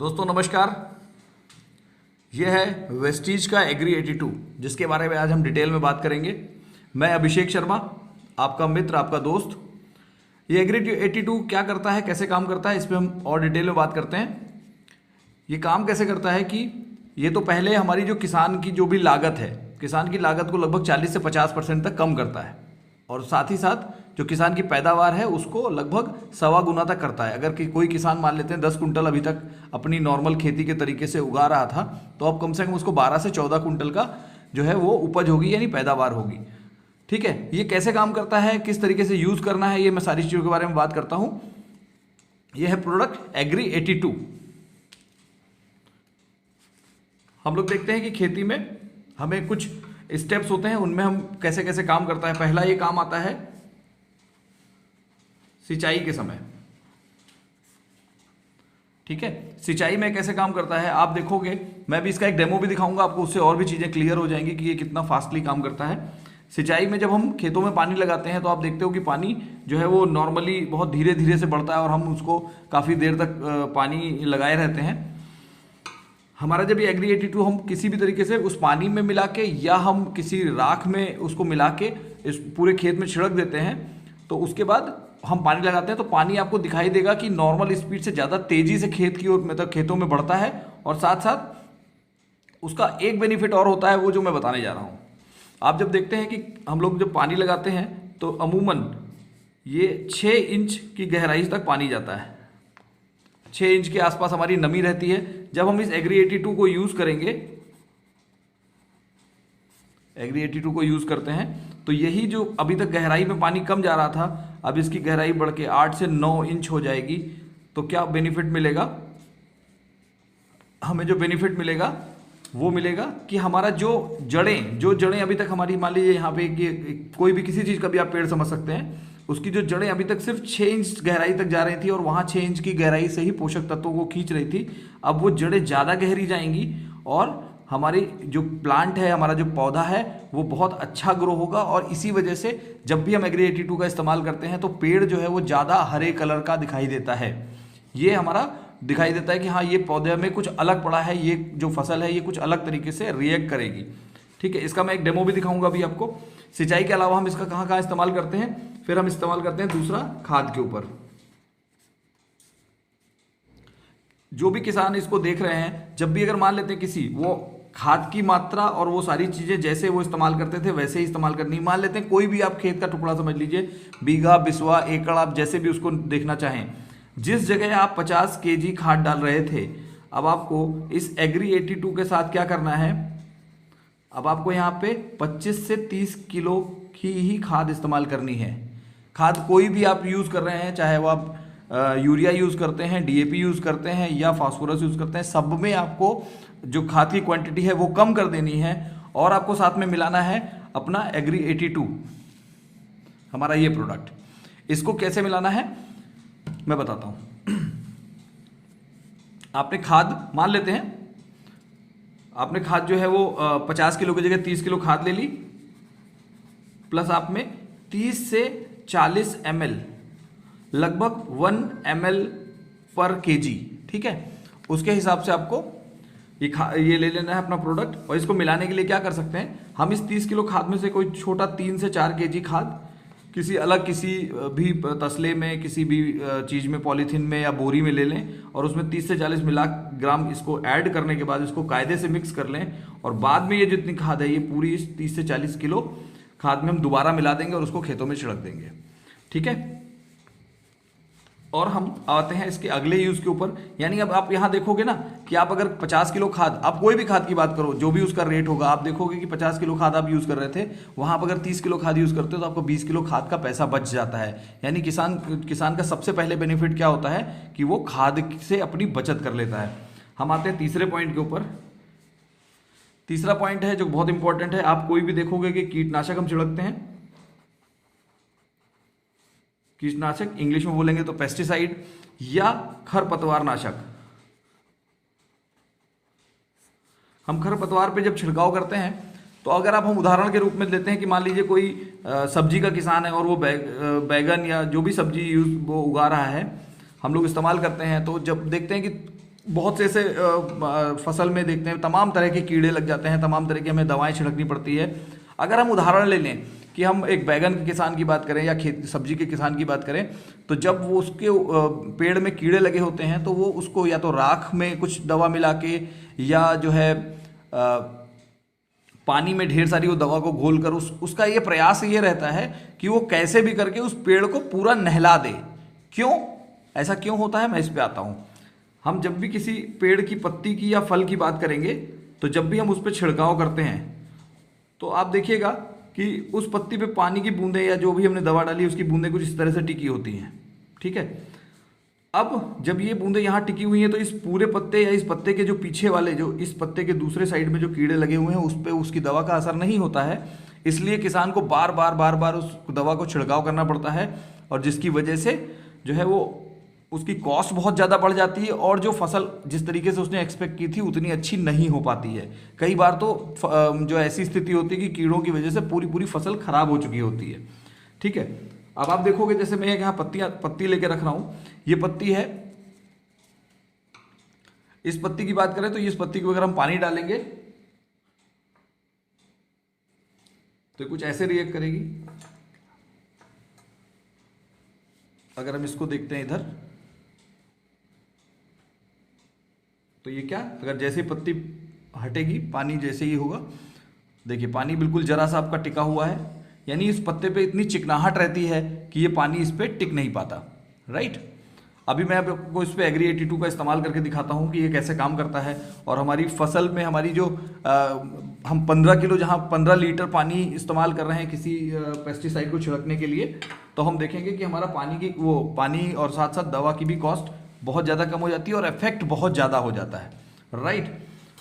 दोस्तों नमस्कार। यह है वेस्टीज का एग्री 82 जिसके बारे में आज हम डिटेल में बात करेंगे। मैं अभिषेक शर्मा, आपका मित्र, आपका दोस्त। ये एग्री 82 क्या करता है, कैसे काम करता है, इस पर हम और डिटेल में बात करते हैं। ये काम कैसे करता है कि ये तो पहले हमारी जो किसान की जो भी लागत है, किसान की लागत को लगभग 40 से 50% तक कम करता है, और साथ ही साथ जो किसान की पैदावार है उसको लगभग 1.25 गुना तक करता है। अगर कोई किसान मान लेते हैं 10 कुंटल अभी तक अपनी नॉर्मल खेती के तरीके से उगा रहा था, तो अब कम से कम उसको 12 से 14 कुंटल का जो है वो उपज होगी, यानी पैदावार होगी। ठीक है, ये कैसे काम करता है, किस तरीके से यूज करना है, ये मैं सारी चीज़ों के बारे में बात करता हूं। ये है प्रोडक्ट एग्री 82। हम लोग देखते हैं कि खेती में हमें कुछ स्टेप्स होते हैं, उनमें हम कैसे कैसे काम करता है। पहला ये काम आता है सिंचाई के समय। ठीक है, सिंचाई में कैसे काम करता है आप देखोगे, मैं भी इसका एक डेमो भी दिखाऊंगा आपको, उससे और भी चीजें क्लियर हो जाएंगी कि ये कितना फास्टली काम करता है। सिंचाई में जब हम खेतों में पानी लगाते हैं तो आप देखते हो कि पानी जो है वो नॉर्मली बहुत धीरे धीरे से बढ़ता है और हम उसको काफी देर तक पानी लगाए रहते हैं। हमारा जब ये एग्री 82 हम किसी भी तरीके से उस पानी में मिला के या हम किसी राख में उसको मिला के इस पूरे खेत में छिड़क देते हैं, तो उसके बाद हम पानी लगाते हैं तो पानी आपको दिखाई देगा कि नॉर्मल स्पीड से ज़्यादा तेजी से खेत की ओर, मतलब खेतों में बढ़ता है। और साथ साथ उसका एक बेनिफिट और होता है, वो जो मैं बताने जा रहा हूँ। आप जब देखते हैं कि हम लोग जब पानी लगाते हैं तो अमूमन ये 6 इंच की गहराई तक पानी जाता है, 6 इंच के आसपास हमारी नमी रहती है। जब हम इस एग्री 82 को यूज करेंगे, एग्री 82 को यूज करते हैं, तो यही जो अभी तक गहराई में पानी कम जा रहा था, अब इसकी गहराई बढ़ के 8 से 9 इंच हो जाएगी। तो क्या बेनिफिट मिलेगा हमें? जो बेनिफिट मिलेगा वो मिलेगा कि हमारा जो जड़ें अभी तक हमारी, मान लीजिए यहाँ पे कोई भी किसी चीज का भी आप पेड़ समझ सकते हैं, उसकी जो जड़ें अभी तक सिर्फ 6 इंच गहराई तक जा रही थी और वहां 6 इंच की गहराई से ही पोषक तत्वों को खींच रही थी, अब वो जड़ें ज्यादा गहरी जाएंगी और हमारी जो प्लांट है, हमारा जो पौधा है, वो बहुत अच्छा ग्रो होगा। और इसी वजह से जब भी हम एग्री 82 का इस्तेमाल करते हैं तो पेड़ जो है वो ज़्यादा हरे कलर का दिखाई देता है। ये हमारा दिखाई देता है कि हाँ, ये पौधे में कुछ अलग पड़ा है, ये जो फसल है ये कुछ अलग तरीके से रिएक्ट करेगी। ठीक है, इसका मैं एक डेमो भी दिखाऊंगा अभी आपको। सिंचाई के अलावा हम इसका कहाँ कहाँ इस्तेमाल करते हैं, फिर हम इस्तेमाल करते हैं दूसरा खाद के ऊपर। जो भी किसान इसको देख रहे हैं, जब भी अगर मान लेते हैं किसी, वो खाद की मात्रा और वो सारी चीजें जैसे वो इस्तेमाल करते थे वैसे ही इस्तेमाल करनी। मान लेते हैं कोई भी आप खेत का टुकड़ा समझ लीजिए, बीघा, बिस्वा, एकड़, आप जैसे भी उसको देखना चाहें, जिस जगह आप 50 केजी खाद डाल रहे थे, अब आपको इस एग्री 82 के साथ क्या करना है, अब आपको यहाँ पे 25 से 30 किलो की ही खाद इस्तेमाल करनी है। खाद कोई भी आप यूज कर रहे हैं, चाहे वो आप यूरिया यूज करते हैं, डीएपी यूज करते हैं या फास्फोरस यूज करते हैं, सब में आपको जो खाद की क्वांटिटी है वो कम कर देनी है। और आपको साथ में मिलाना है अपना एग्री 82, हमारा ये प्रोडक्ट। इसको कैसे मिलाना है मैं बताता हूं। आपने खाद, मान लेते हैं आपने खाद जो है वो 50 किलो की जगह 30 किलो खाद ले ली, प्लस आप में 30 से 40 ml, लगभग 1 ml पर केजी। ठीक है, उसके हिसाब से आपको ये ले लेना है अपना प्रोडक्ट। और इसको मिलाने के लिए क्या कर सकते हैं, हम इस 30 किलो खाद में से कोई छोटा 3 से 4 केजी खाद किसी भी तसले में, किसी भी चीज़ में, पॉलीथीन में या बोरी में ले लें, और उसमें 30 से 40 ग्राम इसको ऐड करने के बाद इसको कायदे से मिक्स कर लें। और बाद में ये जितनी खाद है, ये पूरी इस 30 से 40 किलो खाद में हम दोबारा मिला देंगे और उसको खेतों में छिड़क देंगे। ठीक है, और हम आते हैं इसके अगले यूज के ऊपर। यानी अब आप यहां देखोगे ना कि आप अगर 50 किलो खाद, आप कोई भी खाद की बात करो, जो भी उसका रेट होगा, आप देखोगे कि 50 किलो खाद आप यूज कर रहे थे, वहां आप अगर 30 किलो खाद यूज करते हो तो आपको 20 किलो खाद का पैसा बच जाता है। यानी किसान का सबसे पहले बेनिफिट क्या होता है कि वो खाद से अपनी बचत कर लेता है। हम आते हैं तीसरे पॉइंट के ऊपर। तीसरा पॉइंट है जो बहुत इंपॉर्टेंट है। आप कोई भी देखोगे कि कीटनाशक हम छिड़कते हैं, कीटनाशक इंग्लिश में बोलेंगे तो पेस्टिसाइड या खरपतवार नाशक। हम खरपतवार पे जब छिड़काव करते हैं तो अगर हम उदाहरण के रूप में लेते हैं कि मान लीजिए कोई सब्जी का किसान है और वो बैगन या जो भी सब्जी वो उगा रहा है, हम लोग इस्तेमाल करते हैं, तो जब देखते हैं कि बहुत से ऐसे फसल में देखते हैं तमाम तरह के कीड़े लग जाते हैं, तमाम तरह की हमें दवाएं छिड़कनी पड़ती है। अगर हम उदाहरण ले लें कि हम एक बैगन के किसान की बात करें या खेत सब्जी के किसान की बात करें, तो जब वो उसके पेड़ में कीड़े लगे होते हैं तो वो उसको या तो राख में कुछ दवा मिला के या जो है पानी में ढेर सारी वो दवा को घोल कर उसका ये प्रयास ये रहता है कि वो कैसे भी करके उस पेड़ को पूरा नहला दे। क्यों ऐसा क्यों होता है, मैं इस पे आता हूं। हम जब भी किसी पेड़ की पत्ती की या फल की बात करेंगे तो जब भी हम उस पर छिड़काव करते हैं तो आप देखिएगा कि उस पत्ती पे पानी की बूंदें या जो भी हमने दवा डाली उसकी बूंदें कुछ इस तरह से टिकी होती हैं, ठीक है। अब जब ये बूंदें यहाँ टिकी हुई हैं तो इस पूरे पत्ते या इस पत्ते के जो पीछे वाले जो इस पत्ते के दूसरे साइड में जो कीड़े लगे हुए हैं उस पर उसकी दवा का असर नहीं होता है। इसलिए किसान को बार बार उस दवा को छिड़काव करना पड़ता है और जिसकी वजह से जो है वो उसकी कॉस्ट बहुत ज़्यादा बढ़ जाती है और जो फसल जिस तरीके से उसने एक्सपेक्ट की थी उतनी अच्छी नहीं हो पाती है। कई बार तो जो ऐसी स्थिति होती है कि कीड़ों की वजह से पूरी फसल खराब हो चुकी होती है, ठीक है। अब आप देखोगे जैसे मैं यहाँ पत्ती लेके रख रहा हूँ, ये पत्ती है। इस पत्ती की बात करें तो इस पत्ती को अगर हम पानी डालेंगे तो कुछ ऐसे रिएक्ट करेगी। अगर हम इसको देखते हैं इधर तो ये क्या, अगर जैसे पत्ती हटेगी पानी जैसे ही होगा, देखिए पानी बिल्कुल जरा सा आपका टिका हुआ है, यानी इस पत्ते पे इतनी चिकनाहट रहती है कि ये पानी इस पे टिक नहीं पाता, राइट। अभी मैं आपको इस पे एग्री 82 का इस्तेमाल करके दिखाता हूँ कि ये कैसे काम करता है। और हमारी फसल में हमारी जो हम 15 किलो जहाँ 15 लीटर पानी इस्तेमाल कर रहे हैं किसी पेस्टिसाइड को छिड़कने के लिए, तो हम देखेंगे कि हमारा पानी और साथ साथ दवा की भी कॉस्ट बहुत ज़्यादा कम हो जाती है और इफेक्ट बहुत ज़्यादा हो जाता है, राइट।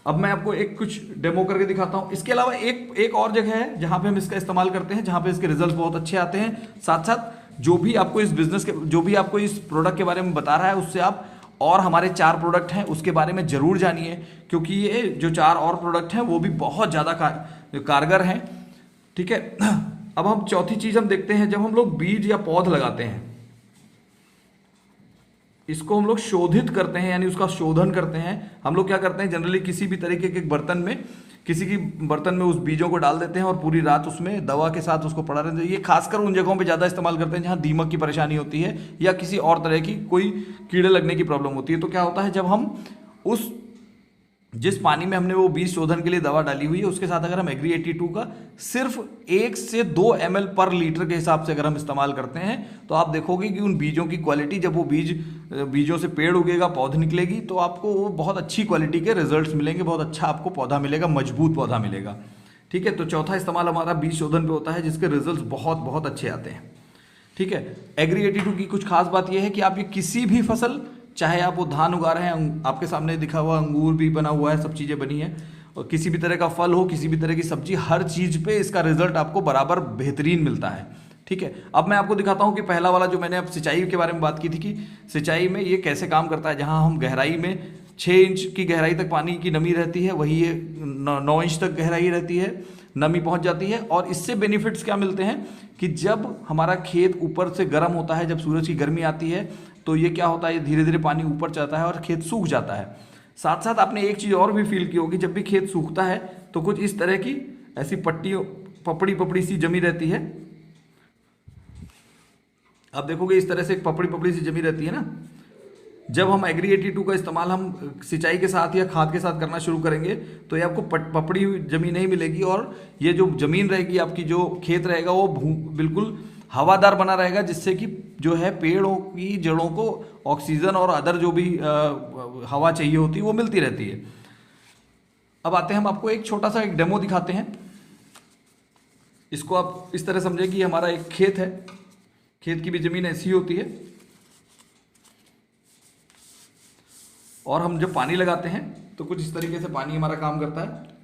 अब मैं आपको एक कुछ डेमो करके दिखाता हूँ। इसके अलावा एक और जगह है जहाँ पे हम इसका इस्तेमाल करते हैं, जहाँ पे इसके रिजल्ट बहुत अच्छे आते हैं। साथ साथ जो भी आपको इस बिजनेस के जो भी आपको इस प्रोडक्ट के बारे में बता रहा है उससे आप और हमारे 4 प्रोडक्ट हैं उसके बारे में जरूर जानिए, क्योंकि ये जो 4 और प्रोडक्ट हैं वो भी बहुत ज़्यादा कारगर हैं, ठीक है। अब हम चौथी चीज़ हम देखते हैं, जब हम लोग बीज या पौध लगाते हैं इसको हम लोग शोधित करते हैं, यानी उसका शोधन करते हैं। हम लोग क्या करते हैं, जनरली किसी भी तरीके के बर्तन में उस बीजों को डाल देते हैं और पूरी रात उसमें दवा के साथ उसको पड़ा रहते हैं। ये खासकर उन जगहों पे ज़्यादा इस्तेमाल करते हैं जहाँ दीमक की परेशानी होती है या किसी और तरह की कोई कीड़े लगने की प्रॉब्लम होती है। तो क्या होता है, जब हम जिस पानी में हमने वो बीज शोधन के लिए दवा डाली हुई है उसके साथ अगर हम एग्री 82 का सिर्फ 1 से 2 ml पर लीटर के हिसाब से अगर हम इस्तेमाल करते हैं तो आप देखोगे कि उन बीजों की क्वालिटी, जब वो बीजों से पेड़ उगेगा, पौध निकलेगी, तो आपको वो बहुत अच्छी क्वालिटी के रिजल्ट्स मिलेंगे, बहुत अच्छा आपको पौधा मिलेगा, मजबूत पौधा मिलेगा, ठीक है। तो चौथा इस्तेमाल हमारा बीज शोधन पे होता है जिसके रिजल्ट बहुत अच्छे आते हैं, ठीक है। एग्री 82 की कुछ खास बात यह है कि आप ये किसी भी फसल, चाहे आप वो धान उगा रहे हैं, आपके सामने दिखा हुआ अंगूर भी बना हुआ है, सब चीज़ें बनी हैं, और किसी भी तरह का फल हो, किसी भी तरह की सब्जी, हर चीज़ पे इसका रिजल्ट आपको बराबर बेहतरीन मिलता है, ठीक है। अब मैं आपको दिखाता हूँ कि पहला वाला जो मैंने अब सिंचाई के बारे में बात की थी कि सिंचाई में ये कैसे काम करता है। जहाँ हम गहराई में 6 इंच की गहराई तक पानी की नमी रहती है, वही ये 9 इंच तक गहराई रहती है, नमी पहुँच जाती है। और इससे बेनिफिट्स क्या मिलते हैं कि जब हमारा खेत ऊपर से गर्म होता है, जब सूरज की गर्मी आती है तो ये क्या होता है, धीरे धीरे पानी ऊपर जाता है और खेत सूख जाता है। साथ साथ आपने एक चीज़ और भी फील की होगी, जब भी खेत सूखता है तो कुछ इस तरह की ऐसी पपड़ी सी जमी रहती है। आप देखोगे इस तरह से एक पपड़ी सी जमी रहती है ना। जब हम एग्री 82 का इस्तेमाल हम सिंचाई के साथ या खाद के साथ करना शुरू करेंगे तो ये आपको पपड़ी हुई जमीन नहीं मिलेगी और ये जो जमीन रहेगी, आपकी जो खेत रहेगा वो बिल्कुल हवादार बना रहेगा, जिससे कि जो है पेड़ों की जड़ों को ऑक्सीजन और अदर जो भी हवा चाहिए होती है वो मिलती रहती है। अब आते हैं, हम आपको एक छोटा सा एक डेमो दिखाते हैं। इसको आप इस तरह समझे कि हमारा एक खेत है, खेत की भी जमीन ऐसी होती है और हम जब पानी लगाते हैं तो कुछ इस तरीके से पानी हमारा काम करता है।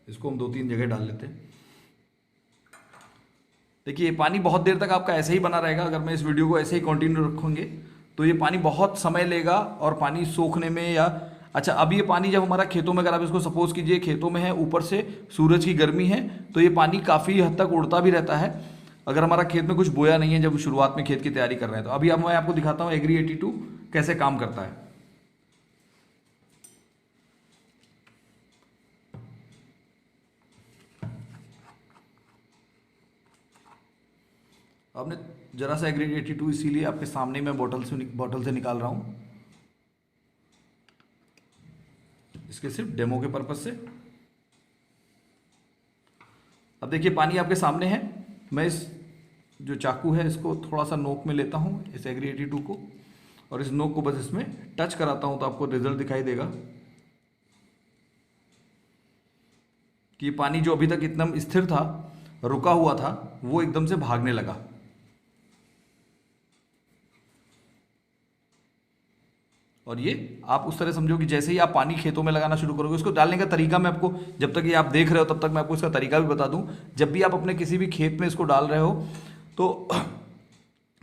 इसको हम 2-3 जगह डाल लेते हैं। देखिए पानी बहुत देर तक आपका ऐसे ही बना रहेगा। अगर मैं इस वीडियो को ऐसे ही कंटिन्यू रखूँगे तो ये पानी बहुत समय लेगा और पानी सोखने में या अच्छा, अब ये पानी जब हमारा खेतों में, अगर आप इसको सपोज कीजिए खेतों में है, ऊपर से सूरज की गर्मी है, तो ये पानी काफ़ी हद तक उड़ता भी रहता है अगर हमारा खेत में कुछ बोया नहीं है जब शुरुआत में खेत की तैयारी कर रहे हैं। तो अभी अब मैं आपको दिखाता हूँ एग्री 82 कैसे काम करता है। आपने जरा सा एग्री 82 इसीलिए आपके सामने मैं बॉटल से निकाल रहा हूँ, इसके सिर्फ डेमो के पर्पज से। अब देखिए पानी आपके सामने है, मैं इस जो चाकू है इसको थोड़ा सा नोक में लेता हूँ इस एग्री 82 को, और इस नोक को बस इसमें टच कराता हूँ तो आपको रिजल्ट दिखाई देगा कि पानी जो अभी तक एकदम स्थिर था, रुका हुआ था, वो एकदम से भागने लगा। और ये आप उस तरह समझो कि जैसे ही आप पानी खेतों में लगाना शुरू करोगे, उसको डालने का तरीका मैं आपको, जब तक ये आप देख रहे हो तब तक मैं आपको इसका तरीका भी बता दूं। जब भी आप अपने किसी भी खेत में इसको डाल रहे हो तो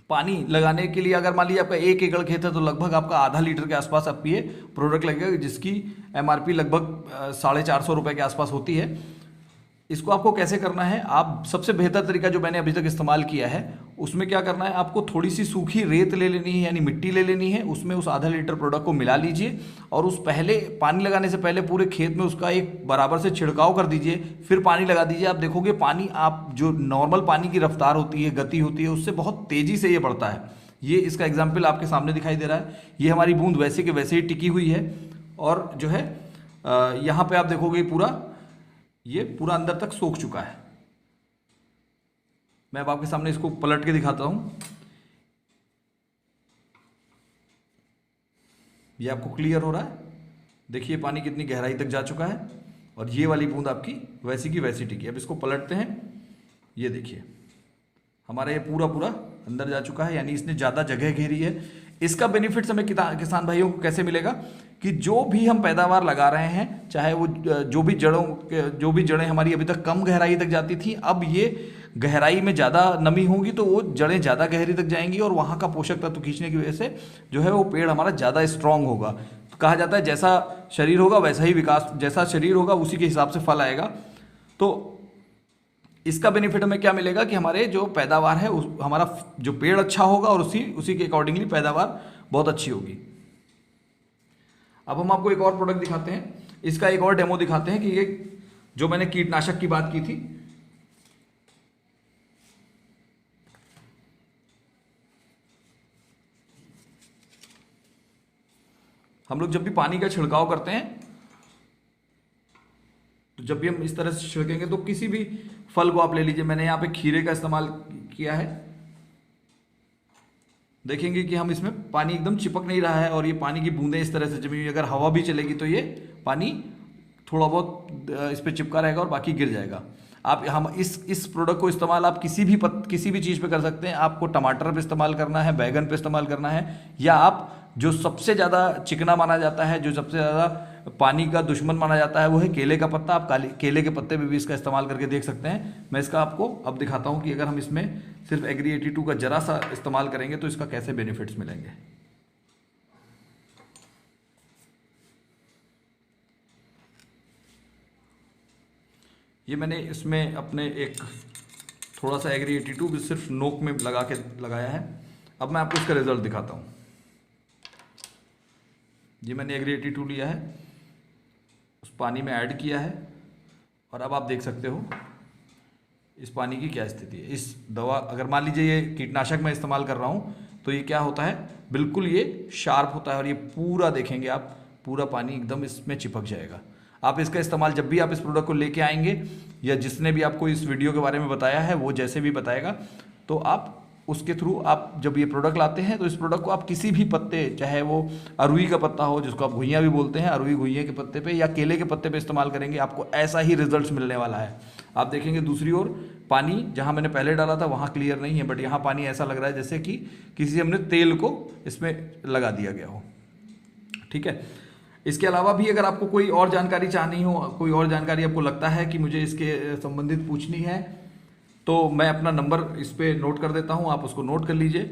पानी लगाने के लिए, अगर मान लीजिए आपका 1 एकड़ खेत है तो लगभग आपका आधा लीटर के आसपास आपकी ये प्रोडक्ट लगेगा, जिसकी MRP लगभग 450 रुपये के आसपास होती है। इसको आपको कैसे करना है, आप सबसे बेहतर तरीका जो मैंने अभी तक इस्तेमाल किया है उसमें क्या करना है, आपको थोड़ी सी सूखी रेत ले लेनी है, यानी मिट्टी ले लेनी है, उसमें उस आधा लीटर प्रोडक्ट को मिला लीजिए और उस पहले पानी लगाने से पहले पूरे खेत में उसका एक बराबर से छिड़काव कर दीजिए, फिर पानी लगा दीजिए। आप देखोगे पानी, आप जो नॉर्मल पानी की रफ्तार होती है, गति होती है, उससे बहुत तेज़ी से ये बढ़ता है। ये इसका एग्जाम्पल आपके सामने दिखाई दे रहा है। ये हमारी बूंद वैसे के वैसे ही टिकी हुई है और जो है यहाँ पर आप देखोगे ये पूरा अंदर तक सोख चुका है। मैं अब आपके सामने इसको पलट के दिखाता हूं, ये आपको क्लियर हो रहा है। देखिए पानी कितनी गहराई तक जा चुका है और ये वाली बूंद आपकी वैसी की वैसी टिकी। अब इसको पलटते हैं, ये देखिए हमारा ये पूरा पूरा अंदर जा चुका है, यानी इसने ज़्यादा जगह घेरी है। इसका बेनिफिट हमें किसान भाइयों को कैसे मिलेगा कि जो भी हम पैदावार लगा रहे हैं, चाहे वो जो भी जड़ें हमारी अभी तक कम गहराई तक जाती थी, अब ये गहराई में ज़्यादा नमी होगी तो वो जड़ें ज़्यादा गहरी तक जाएंगी और वहाँ का पोषक तत्व खींचने की वजह से जो है वो पेड़ हमारा ज़्यादा स्ट्रांग होगा। तो कहा जाता है जैसा शरीर होगा वैसा ही विकास, जैसा शरीर होगा उसी के हिसाब से फल आएगा। तो इसका बेनिफिट हमें क्या मिलेगा कि हमारे जो पैदावार है हमारा जो पेड़ अच्छा होगा और उसी के अकॉर्डिंगली पैदावार बहुत अच्छी होगी। अब हम आपको एक और प्रोडक्ट दिखाते हैं, इसका एक और डेमो दिखाते हैं कि ये जो मैंने कीटनाशक की बात की थी, हम लोग जब भी पानी का छिड़काव करते हैं तो जब भी हम इस तरह से छिड़केंगे तो किसी भी फल को आप ले लीजिए, मैंने यहाँ पे खीरे का इस्तेमाल किया है, देखेंगे कि हम इसमें पानी एकदम चिपक नहीं रहा है और ये पानी की बूंदें इस तरह से जमी हुई, अगर हवा भी चलेगी तो ये पानी थोड़ा बहुत इस पर चिपका रहेगा और बाकी गिर जाएगा। आप हम इस प्रोडक्ट को इस्तेमाल आप किसी भी चीज़ पे कर सकते हैं। आपको टमाटर पे इस्तेमाल करना है, बैगन पे इस्तेमाल करना है, या आप जो सबसे ज़्यादा चिकना माना जाता है, जो सबसे ज़्यादा पानी का दुश्मन माना जाता है, वो है केले का पत्ता। आप केले के पत्ते पे भी इसका इस्तेमाल करके देख सकते हैं। मैं इसका आपको अब दिखाता हूँ कि अगर हम इसमें सिर्फ एग्री 82 का जरा सा इस्तेमाल करेंगे तो इसका कैसे बेनिफिट्स मिलेंगे। ये मैंने इसमें अपने एक थोड़ा सा एग्री 82 भी सिर्फ नोक में लगाया है। अब मैं आपको इसका रिजल्ट दिखाता हूँ। ये मैंने एग्री 82 लिया है, उस पानी में ऐड किया है और अब आप देख सकते हो इस पानी की क्या स्थिति है। इस दवा, अगर मान लीजिए ये कीटनाशक मैं इस्तेमाल कर रहा हूँ तो ये क्या होता है, बिल्कुल ये शार्प होता है और ये पूरा देखेंगे आप, पूरा पानी एकदम इसमें चिपक जाएगा। आप इसका इस्तेमाल जब भी आप इस प्रोडक्ट को लेके आएंगे या जिसने भी आपको इस वीडियो के बारे में बताया है वो जैसे भी बताएगा, तो आप उसके थ्रू आप जब ये प्रोडक्ट लाते हैं तो इस प्रोडक्ट को आप किसी भी पत्ते, चाहे वो अरुई का पत्ता हो जिसको आप घुइयाँ भी बोलते हैं, अरुई घुइयाँ के पत्ते पे या केले के पत्ते पे इस्तेमाल करेंगे, आपको ऐसा ही रिजल्ट्स मिलने वाला है। आप देखेंगे दूसरी ओर पानी जहाँ मैंने पहले डाला था वहाँ क्लियर नहीं है, बट यहाँ पानी ऐसा लग रहा है जैसे कि किसी हमने तेल को इसमें लगा दिया गया हो। ठीक है, इसके अलावा भी अगर आपको कोई और जानकारी चाहनी हो, कोई और जानकारी आपको लगता है कि मुझे इसके संबंधित पूछनी है, तो मैं अपना नंबर इस पर नोट कर देता हूँ, आप उसको नोट कर लीजिए।